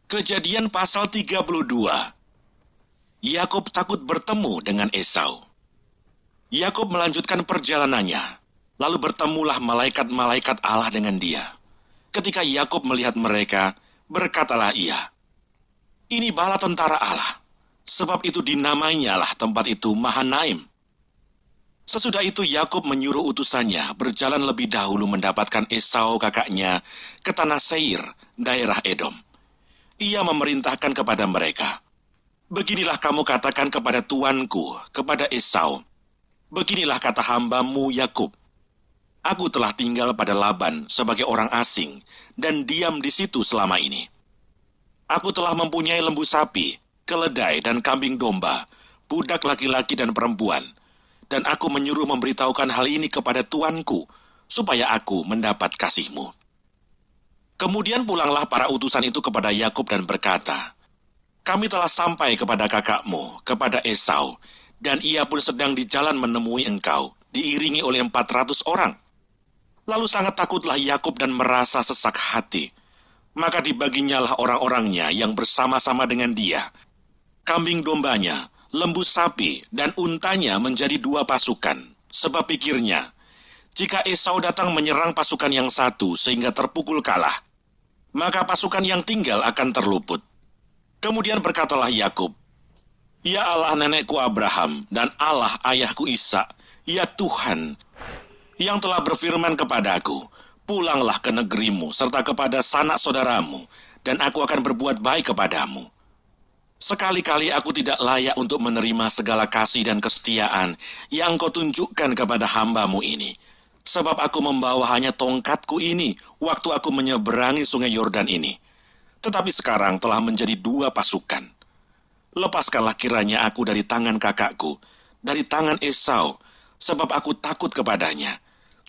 Kejadian pasal 32. Yakub takut bertemu dengan Esau. Yakub melanjutkan perjalanannya, lalu bertemulah malaikat-malaikat Allah dengan dia. Ketika Yakub melihat mereka, berkatalah ia, "Ini bala tentara Allah." Sebab itu dinamainya lah tempat itu Mahanaim. Sesudah itu Yakub menyuruh utusannya berjalan lebih dahulu mendapatkan Esau kakaknya ke tanah Seir, daerah Edom. Ia memerintahkan kepada mereka, "Beginilah kamu katakan kepada tuanku, kepada Esau. Beginilah kata hambamu Yakub. Aku telah tinggal pada Laban sebagai orang asing dan diam di situ selama ini. Aku telah mempunyai lembu sapi, keledai dan kambing domba, budak laki-laki dan perempuan. Dan aku menyuruh memberitahukan hal ini kepada tuanku, supaya aku mendapat kasihmu." Kemudian pulanglah para utusan itu kepada Yakub dan berkata, "Kami telah sampai kepada kakakmu, kepada Esau, dan ia pun sedang di jalan menemui engkau, diiringi oleh 400 orang. Lalu sangat takutlah Yakub dan merasa sesak hati. Maka dibaginyalah orang-orangnya yang bersama-sama dengan dia. Kambing dombanya, lembu sapi, dan untanya menjadi 2 pasukan. Sebab pikirnya, jika Esau datang menyerang pasukan yang satu sehingga terpukul kalah, maka pasukan yang tinggal akan terluput. Kemudian berkatalah Yakub, "Ya Allah nenekku Abraham dan Allah ayahku Ishak, ya Tuhan, yang telah berfirman kepadaku, pulanglah ke negerimu serta kepada sanak saudaramu, dan aku akan berbuat baik kepadamu. Sekali-kali aku tidak layak untuk menerima segala kasih dan kesetiaan yang kau tunjukkan kepada hambamu ini. Sebab aku membawa hanya tongkatku ini waktu aku menyeberangi sungai Yordan ini. Tetapi sekarang telah menjadi 2 pasukan. Lepaskanlah kiranya aku dari tangan kakakku, dari tangan Esau, sebab aku takut kepadanya.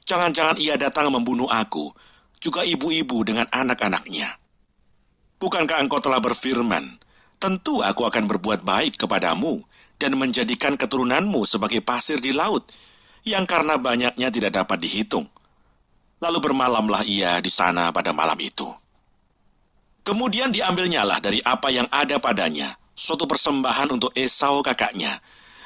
Jangan-jangan ia datang membunuh aku, juga ibu-ibu dengan anak-anaknya. Bukankah engkau telah berfirman, tentu aku akan berbuat baik kepadamu, dan menjadikan keturunanmu sebagai pasir di laut, yang karena banyaknya tidak dapat dihitung." Lalu bermalamlah ia di sana pada malam itu. Kemudian diambilnyalah dari apa yang ada padanya suatu persembahan untuk Esau kakaknya,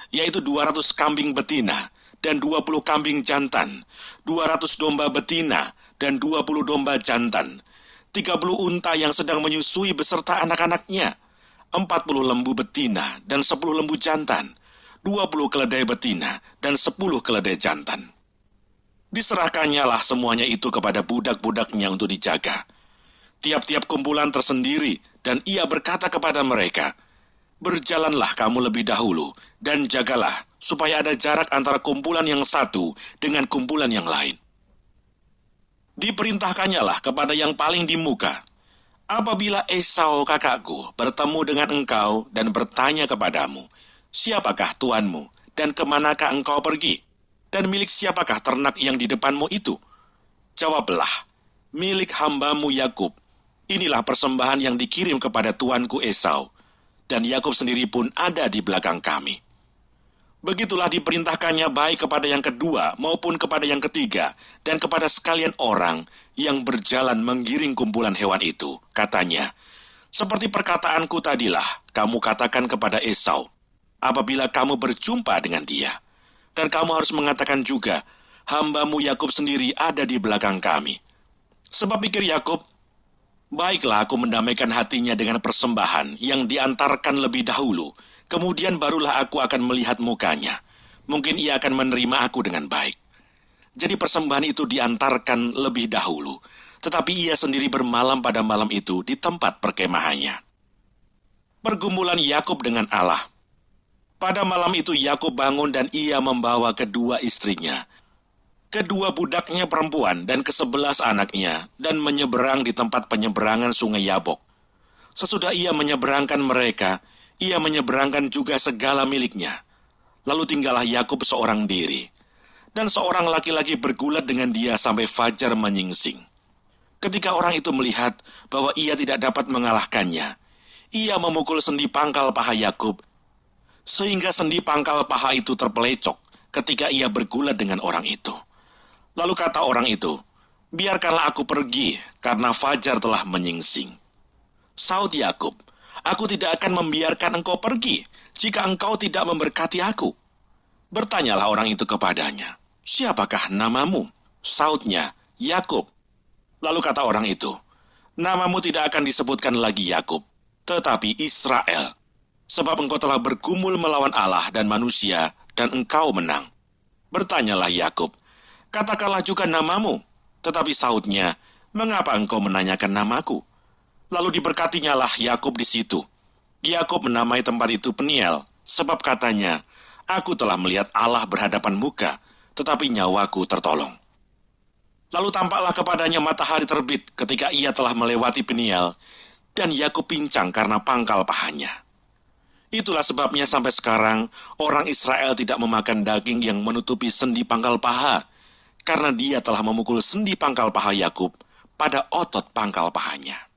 yaitu 200 kambing betina dan 20 kambing jantan, 200 domba betina dan 20 domba jantan, 30 unta yang sedang menyusui beserta anak-anaknya, 40 lembu betina dan 10 lembu jantan, 20 keledai betina dan 10 keledai jantan. Diserahkannyalah semuanya itu kepada budak-budaknya untuk dijaga. Tiap-tiap kumpulan tersendiri, dan ia berkata kepada mereka, "Berjalanlah kamu lebih dahulu, dan jagalah, supaya ada jarak antara kumpulan yang satu dengan kumpulan yang lain." Diperintahkannyalah kepada yang paling di muka, "Apabila Esau kakakku bertemu dengan engkau dan bertanya kepadamu, 'Siapakah tuanmu, dan kemanakah engkau pergi? Dan milik siapakah ternak yang di depanmu itu?' Jawablah, 'Milik hambamu Yakub. Inilah persembahan yang dikirim kepada tuanku Esau, dan Yakub sendiri pun ada di belakang kami.' Begitulah diperintahkannya baik kepada yang kedua maupun kepada yang ketiga, dan kepada sekalian orang yang berjalan menggiring kumpulan hewan itu. Katanya, 'Seperti perkataanku tadilah, kamu katakan kepada Esau, apabila kamu berjumpa dengan dia. Dan kamu harus mengatakan juga, hambamu Yakub sendiri ada di belakang kami.' Sebab pikir Yakub, baiklah aku mendamaikan hatinya dengan persembahan yang diantarkan lebih dahulu, kemudian barulah aku akan melihat mukanya. Mungkin ia akan menerima aku dengan baik. Jadi persembahan itu diantarkan lebih dahulu, tetapi ia sendiri bermalam pada malam itu di tempat perkemahannya." Pergumulan Yakub dengan Allah. Pada malam itu Yakub bangun dan ia membawa kedua istrinya, kedua budaknya perempuan dan ke-11 anaknya, dan menyeberang di tempat penyeberangan sungai Yabok. Sesudah ia menyeberangkan mereka, ia menyeberangkan juga segala miliknya. Lalu tinggallah Yakub seorang diri, dan seorang laki-laki bergulat dengan dia sampai fajar menyingsing. Ketika orang itu melihat bahwa ia tidak dapat mengalahkannya, ia memukul sendi pangkal paha Yakub, sehingga sendi pangkal paha itu terpelecok ketika ia bergulat dengan orang itu. Lalu kata orang itu, "Biarkanlah aku pergi, karena fajar telah menyingsing." Saud Yakub, "Aku tidak akan membiarkan engkau pergi jika engkau tidak memberkati aku." Bertanyalah orang itu kepadanya, "Siapakah namamu?" Saudnya, "Yakub." Lalu kata orang itu, "Namamu tidak akan disebutkan lagi Yakub, tetapi Israel, sebab engkau telah bergumul melawan Allah dan manusia, dan engkau menang." Bertanyalah Yakub, "Katakanlah juga namamu." Tetapi Saudnya, "Mengapa engkau menanyakan namaku?" Lalu diberkatinyalah Yakub di situ. Yakub menamai tempat itu Peniel, sebab katanya, "Aku telah melihat Allah berhadapan muka, tetapi nyawaku tertolong." Lalu tampaklah kepadanya matahari terbit ketika ia telah melewati Peniel, dan Yakub pincang karena pangkal pahanya. Itulah sebabnya sampai sekarang orang Israel tidak memakan daging yang menutupi sendi pangkal paha, karena dia telah memukul sendi pangkal paha Yakub pada otot pangkal pahanya.